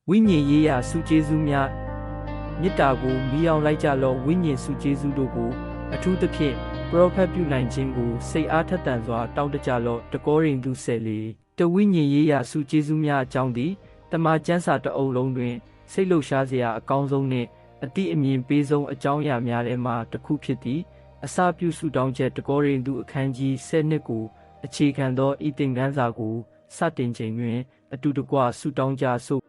ဝိညာဉ်ရေးရာစုကျေးဇူးများမေတ္တာကိုမီးအောင်လိုက်ကြလောဝိညာဉ်စုကျေးဇူးတို့ကိုအထူးသဖြင့်ပရောဖက်ပြုနိုင်ခြင်းကိုစိတ်အားထက်သန်စွာတောင်းတကြလောတကောရိန္သု14တဝိညာဉ်ရေးရာစုကျေးဇူးများအကြောင်းသည်တမန်ကျမ်းစာတအုပ်လုံးတွင်စိတ်လှုပ်ရှားစရာအကောင်းဆုံးနှင့်အတိအမြင်ပေးဆုံးအကြောင်းအရာများထဲမှတစ်ခုဖြစ်သည်အစပြုဆုတောင်းချက်တကောရိန္သုအခန်းကြီး7ကိုအခြေခံသောဤသင်ခန်းစာကိုစတင်ချိန်တွင်အတူတကွဆုတောင်းကြစို့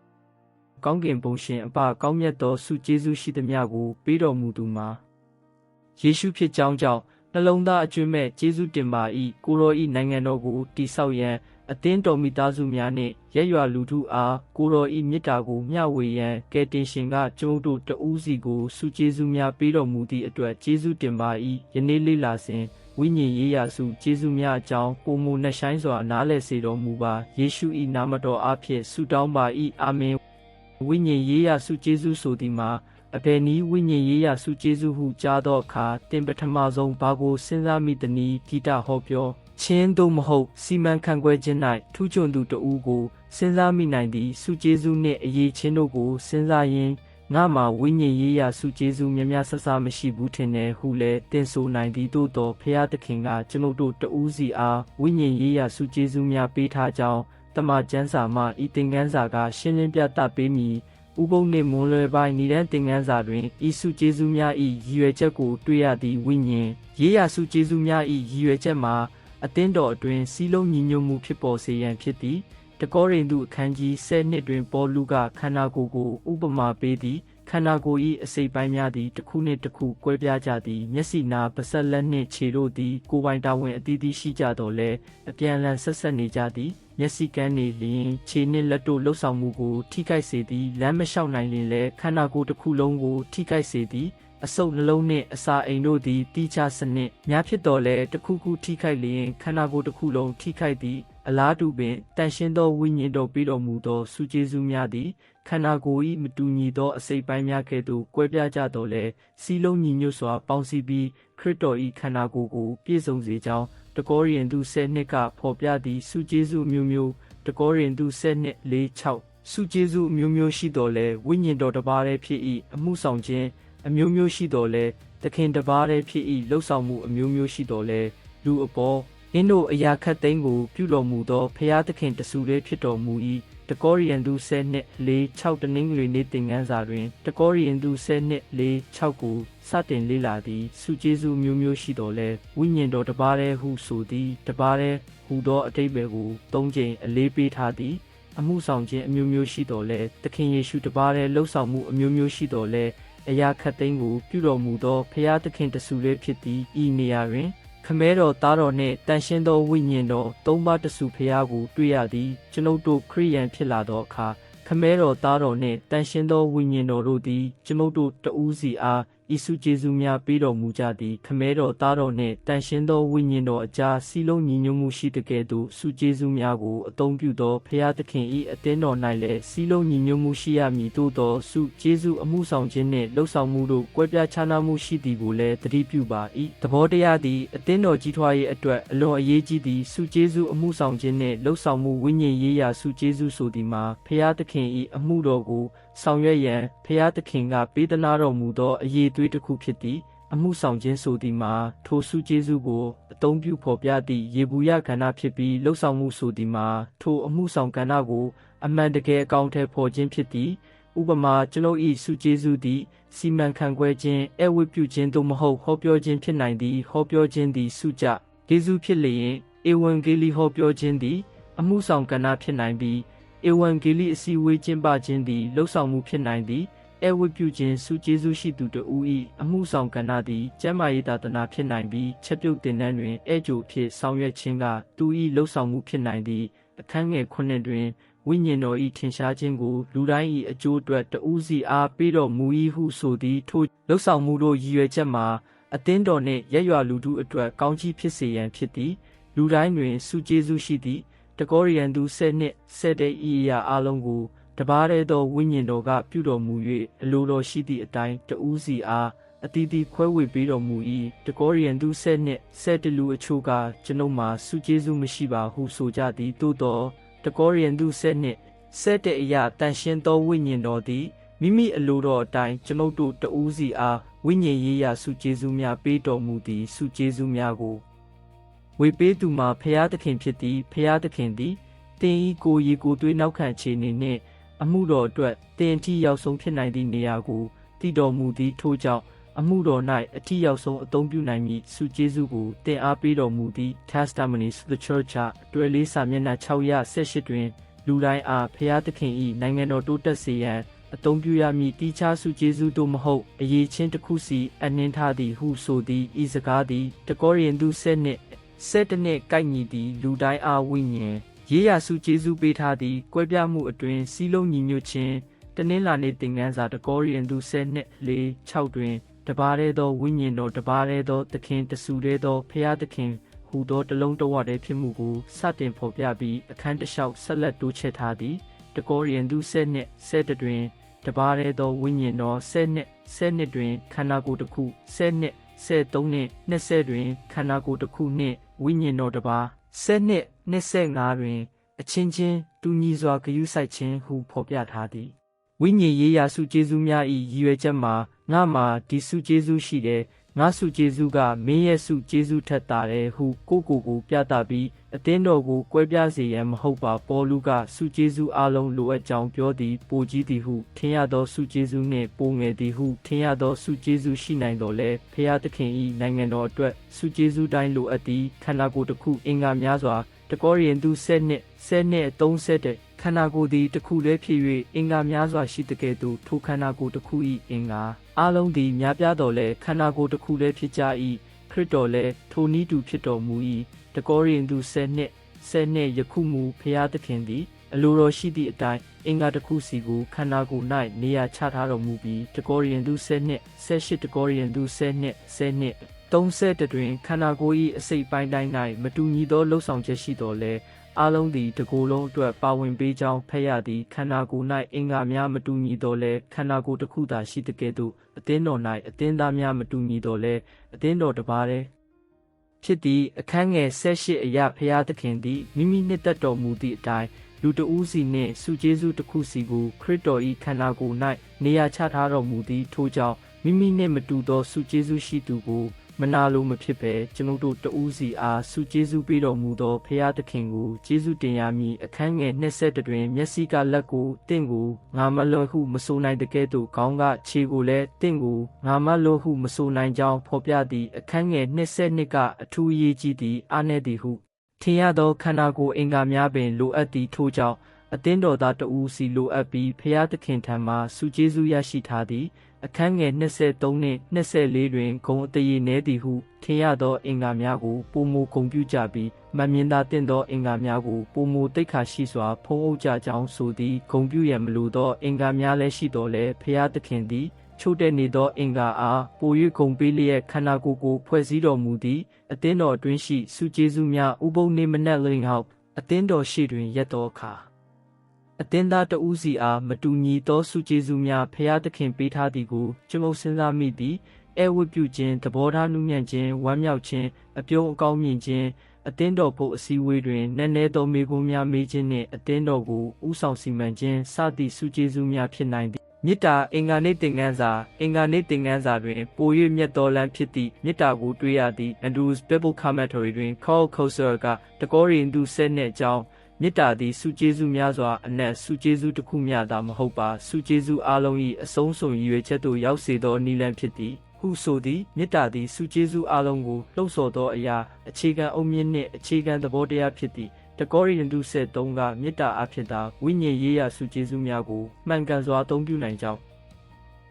ကောင်းကင်ဘုံရှင်အဖကောင်းမြတ်သောဆုကျေးဇူးရှိသမျှကိုပေးတော်မူသူမှာယေရှုဖြစ်ကြောင်းကြောင့်နှလုံးသားအကျွမ်းမဲ့ကျေးဇူးတင်ပါ၏ကိုရောဤနိုင်ငံတော်ကိုတည်ဆောက်ရန်အသင်းတော်မိသားစုများနှင့်ရက်ရွာလူထုအားကိုရောဤမေတ္တာကိုမျှဝေရန်ကယ်တင်ရှင်ကကျွန်ုပ်တို့တဦးစီကိုဆုကျေးဇူးများပေးတော်မူသည့်အတွက်ကျေးဇူးတင်ပါ၏ယနေ့လေ့လာစဉ်ဝိညာဉ်ရေးရာစုကျေးဇူးများအကြောင်းပုံမူနှဆိုင်စွာနားလည်စေတော်မူပါယေရှု၏နာမတော်အားဖြင့်ဆုတောင်းပါ၏အာမင်ဝိညာဉ်ရေးရာစုကျေးဇူးဆိုသည်မှာအဘယ်နည်းဝိညာဉ်ရေးရာစုကျေးဇူးဟုကြားသောအခါသင်ပထမဆုံးဘာကိုစဉ်းစားမိသနည်းဂီတဟောပြောချင်းသို့မဟုတ်စီမံခန့်ခွဲခြင်း၌ထူးချွန်သူတဦးကိုစဉ်းစားမိနိုင်သည့်စုကျေးဇူးနှင့်အရေးချင်းတို့ကိုစဉ်းစားရင်းငါမှာဝိညာဉ်ရေးရာစုကျေးဇူးများများဆဆမရှိဘူးထင်တယ်ဟုလည်းတင်ဆိုနိုင်သည်သို့သောဖျားသခင်ကကျွန်ုပ်တို့တဦးစီအားဝိညာဉ်ရေးရာစုကျေးဇူးများပေးထားကြောင်းတမန်ကျမ်းစာမှဤသင်ခန်းစာကရှင်းလင်းပြသပေးမည်ဥပုံနှင့်မွန်လွယ်ပိုင်းဤတန်းသင်ခန်းစာတွင်ဤစုကျေးဇူးများ၏ရည်ရွယ်ချက်ကိုတွေ့ရသည့်ဝိညာဉ်ရေးရာစုကျေးဇူးများ၏ရည်ရွယ်ချက်မှာအသင်းတော်အတွင်းစည်းလုံးညီညွတ်မှုဖြစ်ပေါ်စေရန်ဖြစ်သည်တကောရိန္သုအခန်းကြီး7တွင်ပေါလုကခန္ဓာကိုယ်ကိုဥပမာပေးသည်ခန္ဓာကိုယ်၏အစိတ်ပိုင်းများသည်တစ်ခုနှင့်တစ်ခုကွဲပြားကြသည်မျက်စိနာပါးစပ်လက်နှင့်ခြေတို့သည်ကိုယ်ပိုင်တာဝန်အသီးသီးရှိကြတော်လဲအပြန်အလှန်ဆက်ဆက်နေကြသည်မျက်စိကန်းနေလျင်ခြေနှင့်လက်တို့လှုပ်ဆောင်မှုကိုထိခိုက်စေသည်လမ်းမလျှောက်နိုင်လျင်လည်းခန္ဓာကိုယ်တစ်ခုလုံးကိုထိခိုက်စေသည်အဆုပ်နှလုံးနှင့်အစာအိမ်တို့သည်တိကျစနစ်များဖြစ်တော်လဲတစ်ခုခုထိခိုက်လျင်ခန္ဓာကိုယ်တစ်ခုလုံးထိခိုက်သည်အလားတူပင်တန်ရှင်းသောဝိညာဉ်တော်ပေးတော်မူသောဆုကျေးဇူးများသည်ခန္ဓာကိုယ်၏မတူညီသောအစိတ်ပိုင်းများကဲ့သို့ကွဲပြားကြတော်လဲစီးလုံးညီညွတ်စွာပေါင်းစည်းပြီးခရစ်တော်၏ခန္ဓာကိုယ်ကိုပြည့်စုံစေကြောင်းတကောရိန္သု7ကဖော်ပြသည့်ဆုကျေးဇူးမျိုးမျိုးတကောရိန္သု7:4-6ဆုကျေးဇူးမျိုးမျိုးရှိတော်လဲဝိညာဉ်တော်တစ်ပါးတည်းဖြစ်၏အမှုဆောင်ခြင်းအမျိုးမျိုးရှိတော်လဲသခင်တစ်ပါးတည်းဖြစ်၏လှုပ်ဆောင်မှုအမျိုးမျိုးရှိတော်လဲလူအပေါ်အင်းတို့အရာခတ်သိမ်းကိုပြုတော်မူသောဖျားသခင်တဆူလေးဖြစ်တော်မူ၏တကောရိန္သု7:4-6တနင်္ဂနွေနေ့သင်ခန်းစာတွင်တကောရိန္သု7:4-6ကိုစတင်လေ့လာသည်ဆုကျေးဇူးမျိုးမျိုးရှိတော်လဲဝိညာဉ်တော်တစ်ပါးတည်းဟုဆိုသည်တစ်ပါးတည်းဟူသောအတိတ်ပဲကို၃ကြိမ်အလေးပေးထားသည်အမှုဆောင်ခြင်းအမျိုးမျိုးရှိတော်လဲသခင်ယေရှုတစ်ပါးတည်းလှုပ်ဆောင်မှုအမျိုးမျိုးရှိတော်လဲအရာခတ်သိမ်းကိုပြုတော်မူသောဖျားသခင်တဆူလေးဖြစ်သည်ဤနေရာတွင်ခမဲတော်သားတော်နှင့်တန်ရှင်းသောဝိညာဉ်တော်သုံးပါးတဆူဖျားကိုတွေ့ရသည်ကျွန်ုပ်တို့ခရိယန်ဖြစ်လာသောအခါခမဲတော်သားတော်နှင့်တန်ရှင်းသောဝိညာဉ်တော်တို့သည်ကျွန်ုပ်တို့တဦးစီအားဤဆုကျေးဇူးများပေးတော်မူကြသည်ခမဲတော်သားတော်နှင့်တန်ရှင်းသောဝိညာဉ်တော်အကြားစီလုံးညီညွတ်မှုရှိတဲ့ကဲ့သို့ဆုကျေးဇူးများကိုအသုံးပြုသောဖျားသခင်၏အသင်းတော်၌လည်းစီလုံးညီညွတ်မှုရှိရမည်သို့သောဆုကျေးဇူးအမှုဆောင်ခြင်းနှင့်လှုပ်ဆောင်မှုတို့ကွဲပြားခြားနားမှုရှိသည်ကိုလည်းသတိပြုပါ၏သဘောတရားသည်အသင်းတော်ကြီးထွားရေးအတွက်အလွန်အရေးကြီးသည်ဆုကျေးဇူးအမှုဆောင်ခြင်းနှင့်လှုပ်ဆောင်မှုဝိညာဉ်ရေးရာဆုကျေးဇူးဆိုသည်မှာဖျားသခင်၏အမှုတော်ကိုဆောင်ရွက်ရန်ဖျားသခင်ကပေးသနာတော်မူသောအရေးသွေးတစ်ခုဖြစ်သည်အမှုဆောင်ခြင်းဆိုသည်မှာထိုဆုကျေးဇူးကိုအသုံးပြုဖော်ပြသည့်ယေဘူယကဏ္ဍဖြစ်ပြီးလှုပ်ဆောင်မှုဆိုသည်မှာထိုအမှုဆောင်ကဏ္ဍကိုအမှန်တကယ်အကောင့်ထဲပေါ်ခြင်းဖြစ်သည်ဥပမာကျွန်ုပ်၏ဆုကျေးဇူးသည်စီမံခန့်ခွဲခြင်းအဝတ်ပြုခြင်းသို့မဟုတ်ဟောပြောခြင်းဖြစ်နိုင်သည်ဟောပြောခြင်းသည်ဆုကြကျေးဇူးဖြစ်လျင်ဧဝံဂေလိဟောပြောခြင်းသည်အမှုဆောင်ကဏ္ဍဖြစ်နိုင်ပြီးဧဝံဂေလိအစည်းအဝေးကျင်းပခြင်းသည်လှုပ်ဆောင်မှုဖြစ်နိုင်သည်အဝတ်ပြုခြင်းဆုကျေးဇူးရှိသူတို့၏အမှုဆောင်ကဏ္ဍသည်ကျမ်းမာရေးသာသနာဖြစ်နိုင်ပြီးချက်ပြုတ်တင်တန်းတွင်ဧကြိုဖြစ်ဆောင်ရွက်ခြင်းကသူ၏လှုပ်ဆောင်မှုဖြစ်နိုင်သည်အခန်းငယ်9တွင်ဝိညာဉ်တော်၏ထင်ရှားခြင်းကိုလူတိုင်း၏အကျိုးအတွက်တဦးစီအားပေးတော်မူ၏ဟုဆိုသည်ထိုလှုပ်ဆောင်မှုတို့ရည်ရွယ်ချက်မှာအသင်းတော်နှင့်ရက်ရွာလူထုအတွက်ကောင်းချီးဖြစ်စေရန်ဖြစ်သည်လူတိုင်းတွင်ဆုကျေးဇူးရှိသည်တကောရိန္သု7:7ဤအရာအလုံးကိုတပါးတည်းသောဝိညာဉ်တော်ကပြုတော်မူ၍အလိုတော်ရှိသည့်အတိုင်းတဦးစီအားအသီးသီးခွဲဝေပေးတော်မူ၏တကောရိန္သု7:7လူအချို့ကကျွန်ုပ်မှာဆုကျေးဇူးမရှိပါဟုဆိုကြသည်သို့သောတကောရိန္သု ဆက်တဲ့အရာတန်ရှင်းသောဝိညာဉ်တော်သည်မိမိအလိုတော်အတိုင်းကျွန်ုပ်တို့တဦးစီအားဝိညာဉ်ရေးရာဆုကျေးဇူးများပေးတော်မူသည်ဆုကျေးဇူးများကိုဝေပေးသူမှာဖျားသခင်ဖြစ်သည်ဖျားသခင်သည်တင်ဤကိုရီကိုသွေးနောက်ခံခြေနေနှင့်အမှုတော်အတွက်တင်အထိရောက်ဆုံးဖြစ်နိုင်သည့်နေရာကိုတည်တော်မူသည်ထို့ကြောင့်အမှုတော်၌အထိရောက်ဆုံးအသုံးပြုနိုင်မည်ဆုကျေးဇူးကိုတင်အားပေးတော်မူသည့် Testimonies to the Church တွဲလေးစာမျက်နှာ618တွင်လူတိုင်းအားဖျားသခင်၏နိုင်ငံတော်တိုးတက်စေရန်အသုံးပြုရမည်တိကျဆုကျေးဇူးတို့မဟုတ်အရေးချင်းတစ်ခုစီအနှင်းထားသည်ဟုဆိုသည်ဤစကားသည်တကောရိန္သု7နှင့်ကိုက်ညီသည်လူတိုင်းအားဝိညာဉ်ရေးရာဆုကျေးဇူးပေးထားသည်ကွဲပြားမှုအတွင်စီးလုံးညီညွတ်ခြင်းတနင်္လာနေ့သင်ခန်းစာတကောရိန္သု7နှင့်4-6တွင်တပါးတည်းသောဝိညာဉ်တော်တပါးတည်းသောသခင်တဆူတည်းသောဖျားသခင်ဟူသောတလုံးတဝတည်းဖြစ်မှုကိုစတင်ဖော်ပြပြီးအခန်းတစ်လျှောက်ဆက်လက်တိုးချဲ့ထားသည်တကောရိန္သု7နှင့်7တွင်တပါးတည်းသောဝိညာဉ်တော်7တွင်ခန္ဓာကိုယ်တစ်ခု7နှင့်3နှင့်20တွင်ခန္ဓာကိုယ်တစ်ခုနှင့်ဝိညာဉ်တော်တစ်ပါး7နှင့်25တွင်အချင်းချင်းတူညီစွာဂရုစိုက်ခြင်းဟုဖော်ပြထားသည်ဝိညာဉ်ရေးရာဆုကျေးဇူးများ၏ရည်ရွယ်ချက်မှာငါမှာဒီဆုကျေးဇူးရှိတယ်ငါဆုကျေးဇူးကမင်းရဲ့ဆုကျေးဇူးထက်သာတယ်ဟုကိုပြသပြီးအသင်းတော်ကိုကွဲပြားစေရန်မဟုတ်ပါပေါလုကဆုကျေးဇူးအလုံးလိုအပ်ကြောင်းပြောသည်ပိုကြီးသည်ဟုထင်ရသောဆုကျေးဇူးနှင့်ပိုငယ်သည်ဟုထင်ရသောဆုကျေးဇူးရှိနိုင်တော်လဲဖျားသခင်၏နိုင်ငံတော်အတွက်ဆုကျေးဇူးတိုင်းလိုအပ်သည်ခန္ဓာကိုယ်တစ်ခုအင်္ဂါများစွာတကောရိန္သု7နှင့်30ခန္ဓာကိုယ်သည်တစ်ခုတည်းဖြစ်၍အင်္ဂါများစွာရှိတဲ့ကဲ့သို့ထိုခန္ဓာကိုယ်တစ်ခု၏အင်္ဂါအလုံးသည်များပြားတော်လဲခန္ဓာကိုယ်တစ်ခုတည်းဖြစ်ကြ၏ခရစ်တော်လည်းထိုနည်းတူဖြစ်တော်မူ၏တကောရိန္သု7နှင့်ယခုမူဖျားသခင်သည်အလိုတော်ရှိသည့်အတိုင်းအင်္ဂါတစ်ခုစီကိုခန္ဓာကိုယ်၌နေရာချထားတော်မူပြီးတကောရိန္သု7နှင့်18တကောရိန္သု7နှင့်30တွင်ခန္ဓာကိုယ်၏အစိတ်ပိုင်းတိုင်း၌မတူညီသောလှုပ်ဆောင်ချက်ရှိတော်လဲအလုံးသည်တကိုယ်လုံးအတွက်ပါဝင်ပေးကြောင်းဖတ်ရသည်ခန္ဓာကိုယ်၌အင်္ဂါများမတူညီတော်လဲခန္ဓာကိုယ်တစ်ခုသာရှိတဲ့ကဲ့သို့အသင်းတော်၌အသင်းသားများမတူညီတော်လဲအသင်းတော်တစ်ပါးတည်းဖြစ်သည့်အခန်းငယ်18အရာဖျားသခင်သည်မိမိနှစ်သက်တော်မူသည့်အတိုင်းလူတဦးစီနှင့်ဆုကျေးဇူးတစ်ခုစီကိုခရစ်တော်၏ခန္ဓာကိုယ်၌နေရာချထားတော်မူသည်ထို့ကြောင့်မိမိနှင့်မတူသောဆုကျေးဇူးရှိသူကိုမနာလိုမဖြစ်ပဲကျွန်ုပ်တို့တဦးစီအားဆုကျေးဇူးပေးတော်မူသောဖျားသခင်ကိုကျေးဇူးတင်ရမည်အခန်းငယ်20တွင်မျက်စိကလက်ကိုတင့်ကိုငါမလွယ်ဟုမဆိုနိုင်တဲ့ကဲ့သို့ခေါင်းကခြေကိုလည်းတင့်ကိုငါမလွယ်ဟုမဆိုနိုင်ကြောင်းဖော်ပြသည့်အခန်းငယ်22ကအထူးအရေးကြီးသည့်အားနည်းသည်ဟုထင်ရသောခန္ဓာကိုယ်အင်္ဂါများပင်လိုအပ်သည့်ထို့ကြောင့်အသင်းတော်သားတဦးစီလိုအပ်ပြီးဖျားသခင်ထံမှဆုကျေးဇူးရရှိထားသည်အခန်းငယ်23နှင့်24တွင်ဂုံအတရေနဲသည်ဟုထင်ရသောအင်္ဂါများကိုပုံမူဂုံပြုကြပြီးမမြင်သာသင့်သောအင်္ဂါများကိုပုံမူတိတ်ခါရှိစွာဖုံးအုပ်ကြကြောင်းဆိုသည်ဂုံပြုရန်မလိုသောအင်္ဂါများလည်းရှိတော်လဲဖျားသခင်သည်ချို့တဲ့နေသောအင်္ဂါအားပို၍ဂုံပေးလျက်ခန္ဓာကိုယ်ကိုဖွဲ့စည်းတော်မူသည်အသင်းတော်အတွင်းရှိဆုကျေးဇူးများဥပုံနေမနက်လင်းဟောက်အသင်းတော်ရှိတွင်ရက်သောအခါအသင်းသားတဦးစီအားမတူညီသောဆုကျေးဇူးများဖျားသခင်ပေးထားသည်ကိုကျွန်ုပ်စဉ်းစားမိသည်အဲဝတ်ပြုခြင်းသဘောထားနုညံ့ခြင်းဝမ်းမြောက်ခြင်းအပြုံးအကောင်းမြင်ခြင်းအသင်းတော်ဖို့အစည်းအဝေးတွင်နက်နဲသောမေခွန်းများမေးခြင်းနှင့်အသင်းတော်ကိုဥဆောင်စီမံခြင်းစသည့်ဆုကျေးဇူးများဖြစ်နိုင်သည်မေတ္တာအင်္ဂါနေ့သင်ခန်းစာတွင်ပို၍မြတ်သောလမ်းဖြစ်သည့်မေတ္တာကိုတွေ့ရသည် Andrews Bible Commentary တွင် Carl Koser ကတကောရိန္သု7နှင့်အကြောင်းမေတ္တာသည်ဆုကျေးဇူးများစွာအနက်ဆုကျေးဇူးတစ်ခုမျှသာမဟုတ်ပါဆုကျေးဇူးအလုံး၏အဆုံးစွန်ရည်ရွယ်ချက်သို့ရောက်စေသောနည်းလမ်းဖြစ်သည်ဟုဆိုသည်မေတ္တာသည်ဆုကျေးဇူးအလုံးကိုလှုံ့ဆော်သောအရာအခြေခံအုတ်မြင့်နှင့်အခြေခံသဘောတရားဖြစ်သည်တကောရိန္သု7ကမေတ္တာအဖြစ်သာဝိညာဉ်ရေးရာဆုကျေးဇူးများကိုမှန်ကန်စွာအသုံးပြုနိုင်ကြောင်း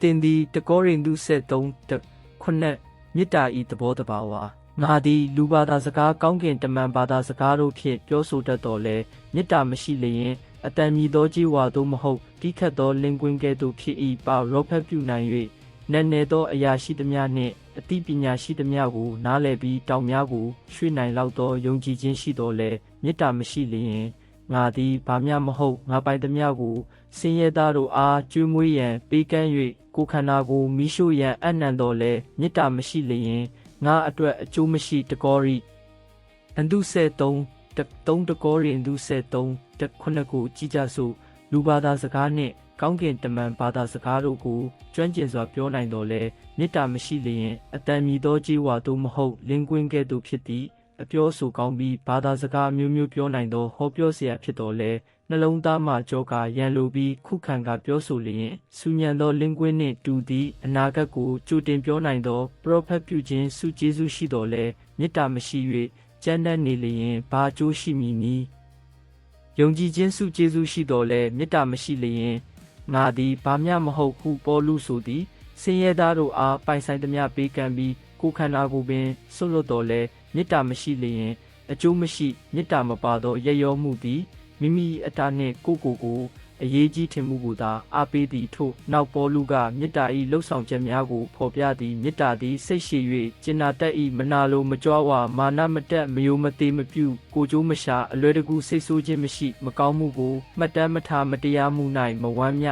တင်သည်တကောရိန္သု7:9မေတ္တာ၏သဘောတဘာဝငါသည်လူဘာသာစကားကောင်းကင်တမန်ဘာသာစကားတို့ဖြင့်ပြောဆိုတတ်တော်လဲမေတ္တာမရှိလျင်အတန်မြည်သောကြီးဝါသို့မဟုတ်တိခတ်သောလင်ကွင်းကဲ့သို့ဖြစ်၏ပါရောဖက်ပြုနိုင်၍နက်နဲသောအရာရှိသမျှနှင့်အသိပညာရှိသမျှကိုနားလည်ပြီးတောင်များကိုရွှေ့နိုင်လောက်သောယုံကြည်ခြင်းရှိတော်လဲမေတ္တာမရှိလျင်ငါသည်ဘာမျှမဟုတ်ငါပိုင်သမျှကိုဆင်းရဲသားတို့အားကျွေးမွေးရန်ပေးကမ်း၍ကိုယ်ခန္ဓာကိုမိရှို့ရန်အနံ့တော်လဲမေတ္တာမရှိလျင်ငါအတွက်အကျိုးမရှိတကောရိန္သု7:3တကောရိန္သု7:9ကိုကြည်ကြစို့ လူဘာသာစကားနှင့်ကောင်းကင်တမန်ဘာသာစကားတို့ကိုကျွမ်းကျင်စွာပြောနိုင်တော်လဲမေတ္တာမရှိလျင်အတန်မြည်သောကြေးဝါသို့မဟုတ်လင်းကွင်းကဲ့သို့ဖြစ်သည်အပြောဆိုကောင်းပြီးဘာသာစကားမျိုးမျိုးပြောနိုင်သောဟောပြောเสียဖြစ်တော်လဲနှလုံးသားမှကြောကာရန်လိုပြီးခုခံကပြောဆိုလျင်စူညံသောလင်းကွင်းနှင့်တူသည့်အနာဂတ်ကိုကြိုတင်ပြောနိုင်သောပရောဖက်ပြုခြင်းစုကျေးဇူးရှိတော်လဲမေတ္တာမရှိ၍ကြမ်းတမ်းနေလျင်ဘာအကျိုးရှိမည်နည်းယုံကြည်ခြင်းစုကျေးဇူးရှိတော်လဲမေတ္တာမရှိလျင်ငါသည်ဘာမျှမဟုတ်ဟုပေါလုဆိုသည်ဆင်းရဲသားတို့အားပိုင်ဆိုင်သမျှပေးကမ်းပြီးကိုယ်ခန္ဓာကိုယ်ပင်ဆွတ်လွတ်တော်လဲမေတ္တာမရှိလျင်အကျိုးမရှိမေတ္တာမပါသောရရောမှုသည်မိမိအတ္တနှင့်ကိုအရေးကြီးထင်မှုကိုသာအားပေးသည်ထို့နောက်ပေါလုကမေတ္တာ၏လှုပ်ဆောင်ချက်များကိုဖော်ပြသည်မေတ္တာသည်စိတ်ရှည်၍ကျင်နာတတ်၏မနာလိုမကြွားဝါမာနမတက်မယိုမသေးမပြုကိုကြိုးမရှာအလွယ်တကူစိတ်ဆိုးခြင်းမရှိမကောင်းမှုကိုမှတ်တမ်းမထားမတရားမှု၌မဝမ်းမြ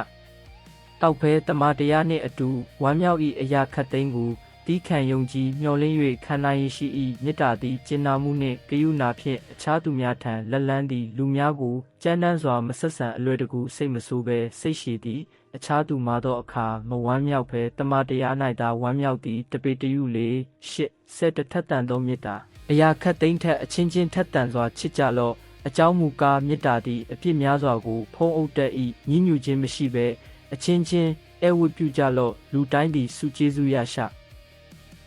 တောက်ဖဲတမန်တရားနှင့်အတူဝမ်းမြောက်၏အရာခတ်သိမ်းကိုတီးခံယုံကြည်မျှော်လင့်၍ခံနိုင်ရရှိ၏မေတ္တာသည်ကျင်နာမှုနှင့်ဂရုဏာဖြင့်အခြားသူများထံလက်လန်းသည်လူများကိုကြမ်းတမ်းစွာမဆက်ဆံအလွယ်တကူစိတ်မဆိုးဘဲစိတ်ရှည်သည်အခြားသူမှာသောအခါမဝမ်းမြောက်ဘဲတမန်တရား၌သာဝမ်းမြောက်သည်တပေတရုလေးရှစ်ဆက်တထက်တန်သောမေတ္တာအရာခတ်သိမ်းထက်အချင်းချင်းထက်တန်စွာချစ်ကြလော့အကြောင်းမူကားမေတ္တာသည်အပြစ်များစွာကိုဖုံးအုပ်တတ်၏ညှဉ်းညူခြင်းမရှိဘဲအချင်းချင်းဧဝတ်ပြုကြလော့လူတိုင်းသည်စုကျေးဇူးရရှ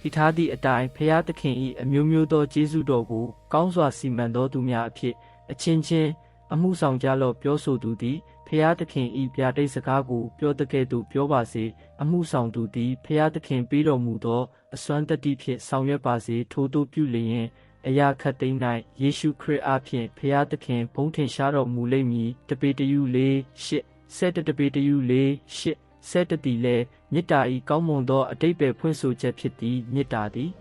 ဒီထားသည့်အတိုင်းဖျားသခင်၏အမျိုးမျိုးသောကျေးဇူးတော်ကိုကောင်းစွာစီမံတော်သူများအဖြစ်အချင်းချင်းအမှုဆောင်ကြလော့ပြောဆိုသူသည်ဖျားသခင်၏ဗျာဒိတ်စကားကိုပြောတဲ့ကဲ့သို့ပြောပါစေအမှုဆောင်သူသည်ဖျားသခင်ပေးတော်မူသောအစွမ်းတတ္တိဖြင့်ဆောင်ရွက်ပါစေထိုသို့ပြုလျင်အရာခတ်သိမ်း၌ယေရှုခရစ်အားဖြင့်ဖျားသခင်ဘုန်းထင်ရှားတော်မူလိမ့်မည်တပေတရုလေးရှစ်ဆက်တပေတရုလေးရှစ်ဆက်တသည်လဲမေတ္တာ၏ကောင်းမွန်သောအတိတ်ပဲဖွင့်ဆိုချက်ဖြစ်သည်မေတ္တာသည်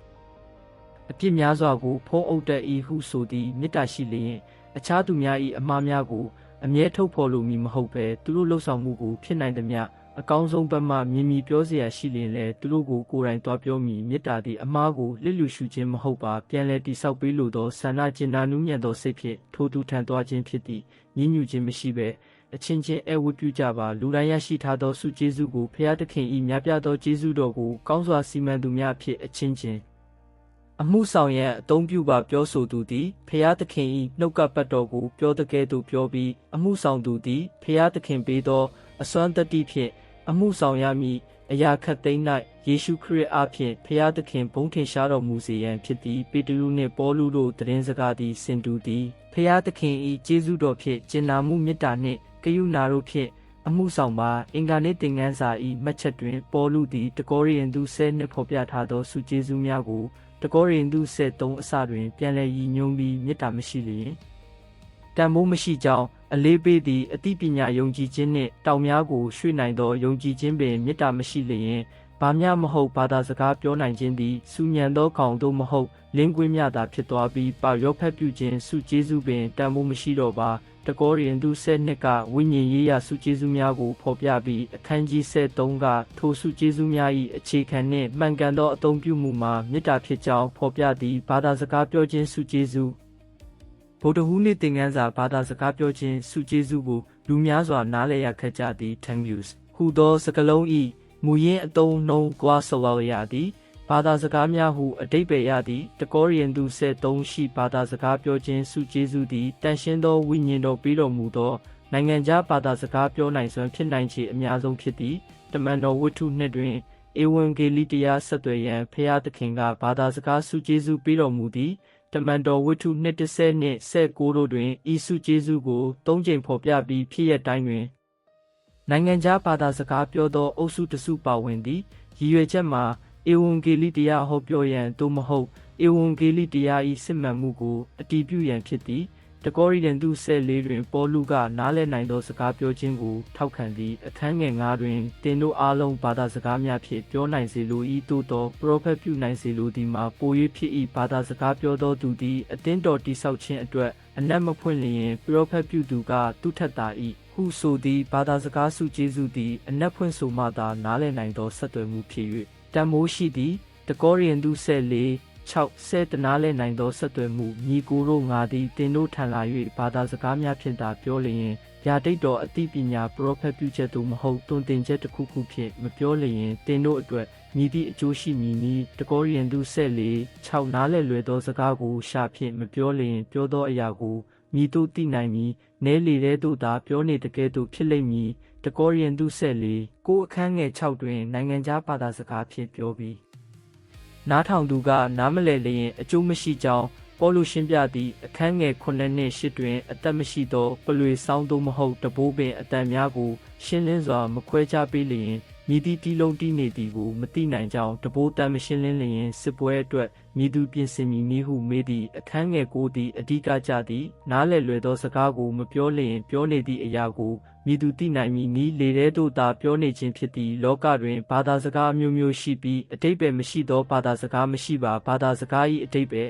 အပြစ်များစွာကိုဖုံးအုပ်တတ်၏ဟုဆိုသည်မေတ္တာရှိလျင်အခြားသူများ၏အမှားများကိုအမြဲထုတ်ဖော်လိုမည်မဟုတ်ဘဲသူတို့လှုပ်ဆောင်မှုကိုဖြစ်နိုင်သမျှအကောင်းဆုံးဘက်မှမြင်မြင်ပြောเสียရှိလျင်လဲသူတို့ကိုကိုယ်တိုင်သွားပြောမည်မေတ္တာသည်အမှားကိုလစ်လျူရှုခြင်းမဟုတ်ပါပြန်လဲတိဆောက်ပေးလိုသောဆန္ဒကျင်နာနူးညံ့သောစိတ်ဖြင့်ထိုသူထံသွားခြင်းဖြစ်သည်ညှဉ်းညူခြင်းမရှိဘဲအချင်းချင်းဧဝတ်ပြုကြပါလူတိုင်းရရှိထားသောစုကျေးဇူးကိုဖျားသခင်၏များပြားသောကျေးဇူးတော်ကိုကောင်းစွာစီမံသူများဖြစ်အချင်းချင်းအမှုဆောင်ရန်အသုံးပြုပါပြောဆိုသူသည်ဖျားသခင်၏နှုတ်ကပတ်တော်ကိုပြောတဲ့ကဲ့သို့ပြောပြီးအမှုဆောင်သူသည်ဖျားသခင်ပေးသောအစွမ်းတတ္တိဖြင့်အမှုဆောင်ရမည်အရာခတ်သိမ်း၌ယေရှုခရစ်အားဖြင့်ဖျားသခင်ဘုန်းထင်ရှားတော်မူစေရန်ဖြစ်သည်ပေတရုနှင့်ပေါလုတို့သတင်းစကားသည်ဆင်တူသည်ဖျားသခင်၏ကျေးဇူးတော်ဖြင့်ကျင်နာမှုမေတ္တာနှင့်ကရုဏာတို့ဖြင့်အမှုဆောင်ပါအင်္ဂါနေ့သင်ခန်းစာ၏မှတ်ချက်တွင်ပေါလုသည်တကောရိယန်သူ10နှစ်ဖော်ပြထားသောစုကျေးဇူးများကိုတကောရိယန်သူ13အစတွင်ပြန်လည်ရည်ညွှန်းပြီးမေတ္တာမရှိလျင်တန်ဖိုးမရှိကြောင်းအလေးပေးသည့်အသိပညာယုံကြည်ခြင်းနှင့်တောင်များကိုရွှေ့နိုင်သောယုံကြည်ခြင်းပင်မေတ္တာမရှိလျင်ဘာမျှမဟုတ်ဘာသာစကားပြောနိုင်ခြင်းသည်စူညံသောကောင်သို့မဟုတ်လင်းကွင်းများသာဖြစ်သွားပြီးပါရောဖက်ပြုခြင်းစုကျေးဇူးပင်တန်ဖိုးမရှိတော့ပါတကောရိယန်သူ10နှစ်ကဝိညာဉ်ရေးရာစုကျေးဇူးများကိုဖော်ပြပြီးအခန်းကြီး73ကထိုစုကျေးဇူးများ၏အခြေခံနှင့်မှန်ကန်သောအသုံးပြုမှုမှာမေတ္တာဖြစ်ကြောင်းဖော်ပြသည်ဘာသာစကားပြောခြင်းစုကျေးဇူးဗုဒ္ဓဟူးနေ့သင်ခန်းစာဘာသာစကားပြောခြင်းစုကျေးဇူးကိုလူများစွာနားလည်ရခက်ကြသည် Thanks ဟူသောစကားလုံး၏မူရင်းအသုံးနှုန်းကွာဆိုရသည်ဘာသာစကားများဟုအဓိပ္ပာယ်ရသည်တကောရိယန်သူ73ရှိဘာသာစကားပြောခြင်းစုကျေးဇူးသည်တန်ရှင်းသောဝိညာဉ်တော်ပေးတော်မူသောနိုင်ငံခြားဘာသာစကားပြောနိုင်စွမ်းဖြစ်နိုင်ခြေအများဆုံးဖြစ်သည်တမန်တော်ဝတ္ထုနှစ်တွင်ဧဝံဂေလိတရားဆက်သွယ်ရန်ဖျားသခင်ကဘာသာစကားစုကျေးဇူးပေးတော်မူသည်တမန်တော်ဝတ္ထု2:10နှင့်19တို့တွင်ဤစုကျေးဇူးကို3ကြိမ်ဖော်ပြပြီးဖြစ်ရတိုင်းတွင်နိုင်ငံခြားဘာသာစကားပြောသောအုပ်စုတစုပါဝင်သည်ရည်ရွယ်ချက်မှာဧဝံဂေလိတရားဟောပြောရန်သို့မဟုတ်ဧဝံဂေလိတရား၏စစ်မှန်မှုကိုအတည်ပြုရန်ဖြစ်သည်တကောရိယန်သူ14တွင်ပေါလုကနားလည်နိုင်သောစကားပြောခြင်းကိုထောက်ခံသည်အခန်းငယ်9တွင်သင်တို့အားလုံးဘာသာစကားများဖြင့်ပြောနိုင်စေလို၏သို့သောပရောဖက်ပြုနိုင်စေလိုသည်မှာပို၍ဖြစ်၏ဘာသာစကားပြောသောသူသည်အသင်းတော်တိဆောက်ခြင်းအတွက်အနက်မဖွင့်လျင်ပရောဖက်ပြုသူကသူထက်သာ၏ဟုဆိုသည်ဘာသာစကားစုကျေးဇူးသည်အနက်ဖွင့်ဆိုမှသာနားလည်နိုင်သောဆက်သွယ်မှုဖြစ်၍တန်မိုးရှိသည်တကောရိယန်သူ14:6တနားလဲနိုင်သောဆက်သွယ်မှုညီကိုတို့ငါသည်သင်တို့ထံလာ၍ဘာသာစကားများဖြင့်သာပြောလျင်သ ဗျာဒိတ်တော်အသိပညာပရောဖက်ပြုချက်သို့မဟုတ်တွင်တင်ချက်တစ်ခုခုဖြင့်မပြောလျင်တင်တို့အတွက်မြည်သည့်အကျိုးရှိမည်နည်းတကောရိယန်သူ14 6နားလဲလွယ်သောစကားကိုရှာဖြင့်မပြောလျင်ပြောသောအရာကိုမြည်တို့သိနိုင်မည်နဲလေတဲ့သို့သာပြောနေတကယ်သို့ဖြစ်လိမ့်မည်တကောရိယန်သူ14ကိုအခန်းငယ်6တွင်နိုင်ငံခြားဘာသာစကားဖြင့်ပြောပြီးနားထောင်သူကနားမလည်လျင်အကျိုးမရှိကြောင်းပေါလုရှင်းပြသည့်အခန်းငယ်9နှင့်10တွင်အသက်မရှိသောပလွေဆောင်းသို့မဟုတ်တဘိုးပင်အတန်များကိုရှင်းလင်းစွာမခွဲခြားပေးလျင်မြည်သည့်တီးလုံးတီးနေသည်ကိုမသိနိုင်ကြောင်းတဘိုးတန်မရှင်းလင်းလျင်စစ်ပွဲအတွက်မြည်သူပြင်ဆင်မည်နည်းဟုမေးသည့်အခန်းငယ်9သည်အဓိကကျသည်နားလည်လွယ်သောစကားကိုမပြောလျင်ပြောနေသည့်အရာကိုမြည်သူသိနိုင်မည်နည်းလေထဲသို့သာပြောနေခြင်းဖြစ်သည်လောကတွင်ဘာသာစကားမျိုးမျိုးရှိပြီးအတိတ်ပဲမရှိသောဘာသာစကားမရှိပါဘာသာစကား၏အတိတ်ပဲ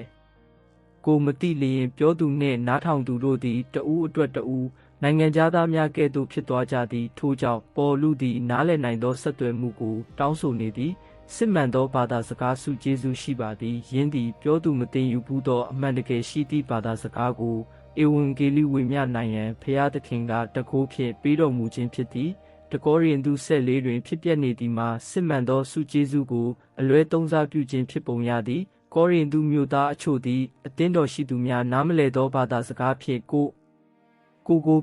ကိုမသိလျင်ပြောသူနှင့်နားထောင်သူတို့သည်တဦးအတွက်တဦးနိုင်ငံသားများကဲ့သို့ဖြစ်သွားကြသည်ထို့ကြောင့်ပေါ်လူသည်နားလည်နိုင်သောဆက်သွယ်မှုကိုတောင်းဆိုနေသည်စစ်မှန်သောဘာသာစကားစုကျေးဇူးရှိပါသည်ယင်းသည်ပြောသူမသိယူဘူးသောအမှန်တကယ်ရှိသည့်ဘာသာစကားကိုဧဝံဂေလိဝေမျှနိုင်ရန်ဖျားသခင်ကတကိုးဖြင့်ပေးတော်မူခြင်းဖြစ်သည်တကောရိယန်သူ14တွင်ဖြစ်ပျက်နေသည်မှာစစ်မှန်သောစုကျေးဇူးကိုအလွဲသုံးစားပြုခြင်းဖြစ်ပုံရသည်ကောရိယန်သူမျိုးသားအချို့သည်အသင်းတော်ရှိသူများနားမလည်သောဘာသာစကားဖြင့်ကို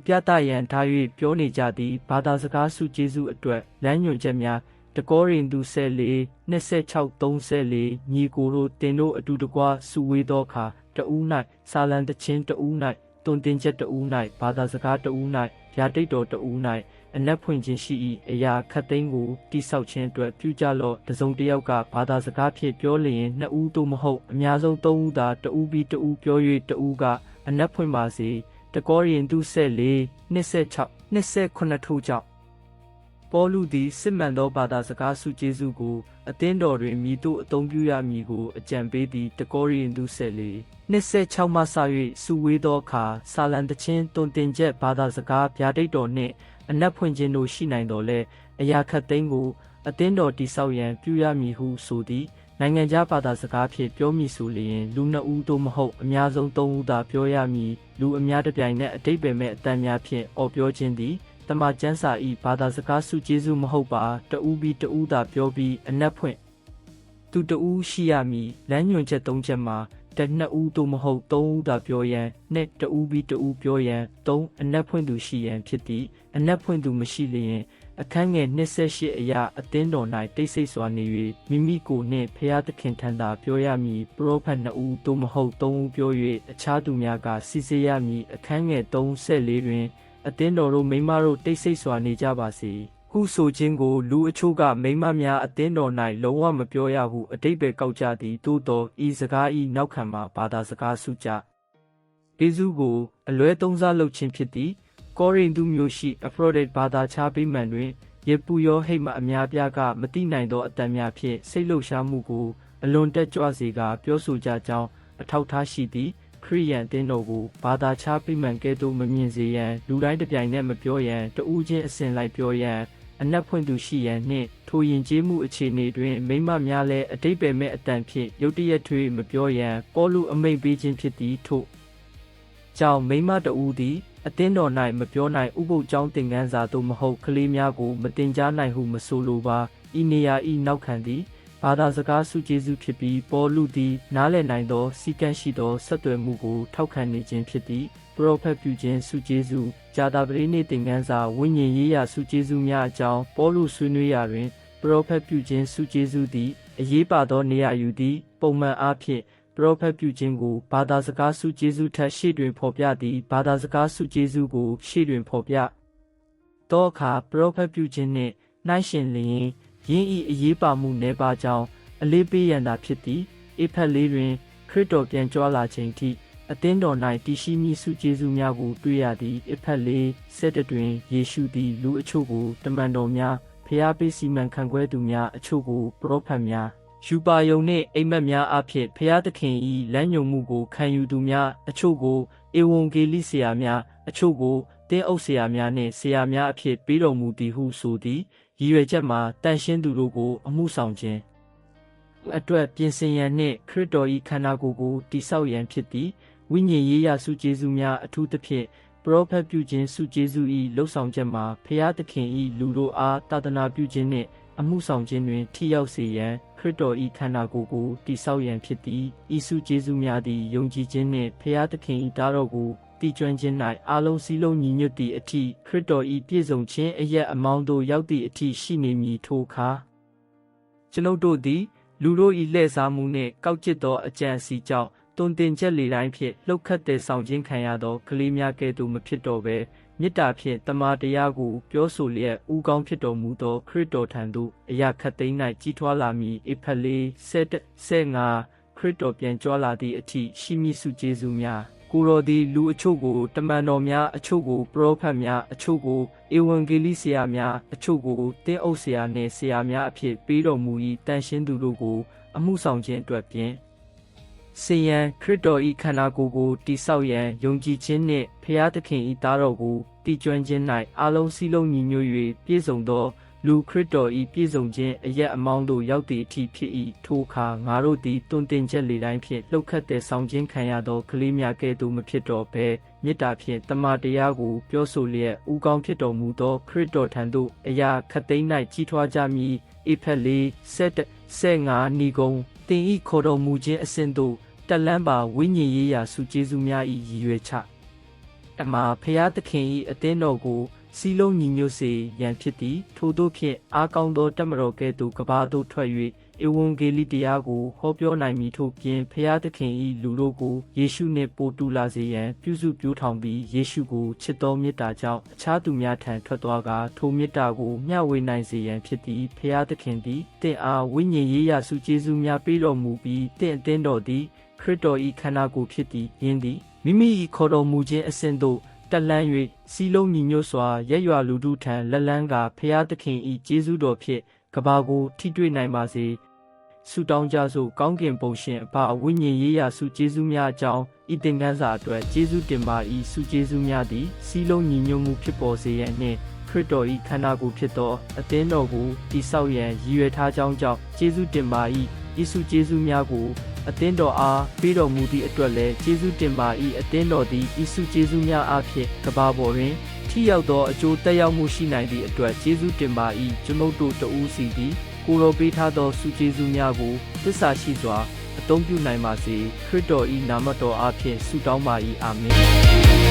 ပြသရန်ထား၍ပြောနေကြသည်ဘာသာစကားစုကျေးဇူးအတွက်လမ်းညွှန်ချက်များတကောရိယန်သူ14 26-34ညီကိုတို့တင်တို့အတူတကွစုဝေးသောအခါတဦး၌စာလံတခြင်းတဦး၌တွင်တင်ချက်တဦး၌ဘာသာစကားတဦး၌ဗျာဒိတ်တော်တဦး၌အနက်ဖွင့်ခြင်းရှိ၏အရာခတ်သိမ်းကိုတိဆောက်ခြင်းအတွက်ပြုကြလော့တစုံတစ်ယောက်ကဘာသာစကားဖြင့်ပြောလျင်နှစ်ဦးသို့မဟုတ်အများဆုံးသုံးဦးသာတဦးပြီးတဦးပြော၍တဦးကအနက်ဖွင့်ပါစေတကောရိယန်သူ14 26-29ထို့ကြောင့်ပေါလုသည်စစ်မှန်သောဘာသာစကားစုကျေးဇူးကိုအသင်းတော်တွင်မြည်သို့အသုံးပြုရမည်ကိုအကြံပေးသည်တကောရိယန်သူ14 26မှစ၍စုဝေးသောအခါစာလံတခြင်းတွင်တင်ချက်ဘာသာစကားဗျာဒိတ်တော်နှင့်အနက်ဖွင့်ခြင်းတို့ရှိနိုင်တော်လဲအရာခတ်သိမ်းကိုအသင်းတော်တိဆောက်ရန်ပြုရမည်ဟုဆိုသည်နိုင်ငံခြားဘာသာစကားဖြင့်ပြောမည်ဆိုလျင်လူနှစ်ဦးသို့မဟုတ်အများဆုံးသုံးဦးသာပြောရမည်လူအများတစ်ပြိုင်နက်အတိတ်ပဲမဲ့အတန်များဖြင့်အော်ပြောခြင်းသည်တမန်ကျမ်းစာ၏ဘာသာစကားစုကျေးဇူးမဟုတ်ပါတဦးပြီးတဦးသာပြောပြီးအနက်ဖွင့်သူတဦးရှိရမည်လမ်းညွှန်ချက်၃ချက်မှာတနှစ်ဦးသို့မဟုတ်၃ဦးသာပြောရန်နှင့်တဦးပြီးတဦးပြောရန်၃အနက်ဖွင့်သူရှိရန်ဖြစ်သည်အနက်ဖွင့်သူမရှိလျင်အခန်းငယ်28အရာအသင်းတော်၌တိတ်ဆိတ်စွာနေ၍မိမိကိုယ်နှင့်ဖျားသခင်ထံသာပြောရမည်ပရောဖက်2ဦးသို့မဟုတ်3ဦးပြော၍အခြားသူများကစစ်ဆေးရမည်အခန်းငယ်34တွင်အသင်းတော်တို့မိန်းမတို့တိတ်ဆိတ်စွာနေကြပါစေဟုဆိုခြင်းကိုလူအချို့ကမိန်းမများအသင်းတော်၌လုံးဝမပြောရဟုအတိတ်ပဲကောက်ကြသည်သို့သောဤစကား၏နောက်ခံမှာဘာသာစကားစုကြယေရှုကိုအလွဲသုံးစားလုပ်ခြင်းဖြစ်သည်ကောရိန္သုမြို့ရှိအဖရိုဒိတ်ဘာသာခြားပေးမှန်တွင်ယေပူယောဟိတ်မှအများပြားကမတိနိုင်သောအတန်များဖြင့်စိတ်လှုပ်ရှားမှုကိုအလွန်တက်ကြွစေကာပြောဆိုကြကြောင်းအထောက်ထားရှိသည်ခရိယန်တင်းတော်ကိုဘာသာခြားပေးမှန်ကဲ့သို့မမြင်စေရန်လူတိုင်းတစ်ပြိုင်နက်မပြောရန်တဦးချင်းအစဉ်လိုက်ပြောရန်အနက်ဖွင့်သူရှိရန်နှင့်ထိုယဉ်ကျေးမှုအခြေအနေတွင်မိမများလည်းအတိတ်ပဲမဲ့အတန်ဖြင့်ရုတ်တရက်ထွေးမပြောရန်ပေါလုအမိန့်ပေးခြင်းဖြစ်သည်ထို့ကြောင့်မိမတဦးသည်အသင်းတော်၌မပြောနိုင်ဥပုပ်ကျောင်းသင်ခန်းစာသို့မဟုတ်ကလေးများကိုမတင်ကြားနိုင်ဟုမဆိုလိုပါဤနေရာဤနောက်ခံသည်ဘာသာစကားစုကျေးဇူးဖြစ်ပြီးပေါလုသည်နားလည်နိုင်သောစီကံရှိသောဆက်သွယ်မှုကိုထောက်ခံနေခြင်းဖြစ်သည်ပရောဖက်ပြုခြင်းစုကျေးဇူးဂျာတာပရိနိသင်ခန်းစာဝိညာဉ်ရေးရာစုကျေးဇူးများအကြောင်းပေါလုဆွေးနွေးရာတွင်ပရောဖက်ပြုခြင်းစုကျေးဇူးသည်အရေးပါသောနေရာယူသည်ပုံမှန်အားဖြင့်ပရောဖက်ပြုခြင်းကိုဘာသာစကားစုကျေးဇူးထက်ရှေ့တွင်ဖော်ပြသည်ဘာသာစကားစုကျေးဇူးကိုရှေ့တွင်ဖော်ပြသောအခါပရောဖက်ပြုခြင်းနှင့်နှိုင်းယှဉ်လျင်ယင်း၏အရေးပါမှုနည်းပါးကြောင်းအလေးပေးရန်သာဖြစ်သည်အေဖက်လေးတွင်ခရစ်တော်ပြန်ကြွလာချိန်ထိအသင်းတော်၌တည်ရှိမည်စုကျေးဇူးများကိုတွေ့ရသည်အေဖက်လေး7တွင်ယေရှုသည်လူအချို့ကိုတမန်တော်များဖျားပေးစီမံခန့်ခွဲသူများအချို့ကိုပရောဖက်များယူပါယုံနှင့်အိမ်မက်များအဖြစ်ဖျားသခင်၏လမ်းညွှန်မှုကိုခံယူသူများအချို့ကိုဧဝံဂေလိဆရာများအချို့ကိုတင်းအုပ်ဆရာများနှင့်ဆရာများအဖြစ်ပေးတော်မူသည်ဟုဆိုသည်ရည်ရွယ်ချက်မှာတန်ရှင်းသူတို့ကိုအမှုဆောင်ခြင်းအတွက်ပြင်ဆင်ရန်နှင့်ခရစ်တော်၏ခန္ဓာကိုယ်ကိုတိဆောက်ရန်ဖြစ်သည်ဝိညာဉ်ရေးရာစုကျေးဇူးများအထူးသဖြင့် ပရောဖက်ပြုခြင်းစုကျေးဇူး၏လှုပ်ဆောင်ချက်မှာဖျားသခင်၏လူတို့အားတာသနာပြုခြင်းနှင့်အမှုဆောင်ခြင်းတွင်ထိရောက်စေရန်ခရစ်တော်၏ခန္ဓာကိုယ်ကိုတည်ဆောက်ရန်ဖြစ်သည်ဤစုကျေးဇူးများသည်ယုံကြည်ခြင်းနှင့်ဖျားသခင်၏သားတော်ကိုတည်ကျွမ်းခြင်း၌အားလုံးစည်းလုံးညီညွတ်သည့်အထိခရစ်တော်၏ပြည့်စုံခြင်းအရက်အမောင်းသို့ရောက်သည့်အထိရှိနေမည်ထိုအခါကျွန်ုပ်တို့သည်လူတို့၏လှည့်စားမှုနှင့်ကောက်ကျစ်သောအကြံအစီကြောင့်တွင်တင်ချက်လေတိုင်းဖြင့်လှုပ်ခတ်တဲ့ဆောင်ခြင်းခံရသောကလေးများကဲ့သို့မဖြစ်တော့ဘဲမေတ္တာဖြင့်တမန်တရားကိုပြောဆိုလျက်ဥကောင်းဖြစ်တော်မူသောခရစ်တော်ထံသို့အရာခတ်သိမ်း၌ကြီးထွားလာမည်ဧဖက်လေး7:15ခရစ်တော်ပြန်ကြွလာသည့်အထိရှိမည်စုကျေးဇူးများကိုတော်သည်လူအချို့ကိုတမန်တော်များအချို့ကိုပရောဖက်များအချို့ကိုဧဝံဂေလိဆရာများအချို့ကိုတင်းအုပ်ဆရာနှင့်ဆရာများအဖြစ်ပေးတော်မူ၏တန်ရှင်းသူတို့ကိုအမှုဆောင်ခြင်းအတွက်ဖြင့်စေယံခရစ်တော်၏ခန္ဓာကိုယ်ကိုတိဆောက်ရန်ယုံကြည်ခြင်းနှင့်ဖျားသခင်၏သားတော်ကိုတည်ကျွမ်းခြင်း၌အားလုံးစည်းလုံးညီညွတ်၍ပြည့်စုံသောလူခရစ်တော်၏ပြည့်စုံခြင်းအရက်အမောင်းသို့ရောက်သည့်အထိဖြစ်၏ထိုအခါငါတို့သည်တွင်တင်ချက်လေတိုင်းဖြင့်လှုပ်ခတ်တဲ့ဆောင်ခြင်းခံရသောကလေးများကဲ့သို့မဖြစ်တော့ဘဲမေတ္တာဖြင့်တမန်တရားကိုပြောဆိုလျက်ဥကောင်းဖြစ်တော်မူသောခရစ်တော်ထံသို့အရာခတ်သိမ်း၌ကြီးထွားကြမည်ဧဖက်လေး7:15ဏီကုံတင်ဤခေါ်တော်မူခြင်းအစဉ်သို့တက်လန်းပါဝိညာဉ်ရေးရာစုကျေးဇူးများ၏ရည်ရွယ်ချက်အမှာဖျားသခင်၏အသင်းတော်ကိုစီလုံးညီညွတ်စေရန်ဖြစ်သည်ထို့သောဖြင့်အားကောင်းသောတမတော်ကဲ့သို့ကဘာသို့ထွက်၍ဧဝံဂေလိတရားကိုဟောပြောနိုင်မည်ထို့ပြင်ဖျားသခင်၏လူတို့ကိုယေရှုနှင့်ပို့တူလာစေရန်ပြုစုပြောထောင်ပြီးယေရှုကိုချစ်သောမေတ္တာကြောင့်အခြားသူများထံထွက်သွားကာထိုမေတ္တာကိုမျှဝေနိုင်စေရန်ဖြစ်သည်ဖျားသခင်သည်တင့်အားဝိညာဉ်ရေးရာစုကျေးဇူးများပေးတော်မူပြီးတင့်အသင်းတော်သည်ခရစ်တော်၏ခန္ဓာကိုယ်ဖြစ်သည်ယင်းသည်မိမိ၏ခေါ်တော်မူခြင်းအစဉ်သို့တက်လန်း၍စီလုံးညီညွတ်စွာရက်ရွာလူထုထံလက်လန်းကဖျားသခင်၏ကျေးဇူးတော်ဖြင့်ကဘာကိုထိတွေ့နိုင်ပါစေဆုတောင်းကြစို့ကောင်းကင်ဘုံရှင်အဖဝိညာဉ်ရေးရာစုကျေးဇူးများအကြောင်းဤသင်ခန်းစာအတွက်ကျေးဇူးတင်ပါ၏ဆုကျေးဇူးများသည်စီလုံးညီညွတ်မှုဖြစ်ပေါ်စေရန်နှင့်ခရစ်တော်၏ခန္ဓာကိုယ်ဖြစ်သောအသင်းတော်ကိုတည်ဆောက်ရန်ရည်ရွယ်ထားကြောင်းကြောင့်ကျေးဇူးတင်ပါ၏ယေရှုကျေးဇူးများကိုအသင်းတော်အားပေးတော်မူသည့်အတွက်လည်းကျေးဇူးတင်ပါ၏အသင်းတော်သည်ယေရှုကျေးဇူးများအားဖြင့်ကဘာပေါ်တွင်ထိရောက်သောအကျိုးသက်ရောက်မှုရှိနိုင်သည့်အတွက်ကျေးဇူးတင်ပါ၏ကျွန်ုပ်တို့တဦးစီသည်ကိုတော်ပေးထားသောဆုကျေးဇူးများကိုသစ္စာရှိစွာအသုံးပြုနိုင်ပါစေခရစ်တော်၏နာမတော်အားဖြင့်ဆုတောင်းပါ၏အာမင်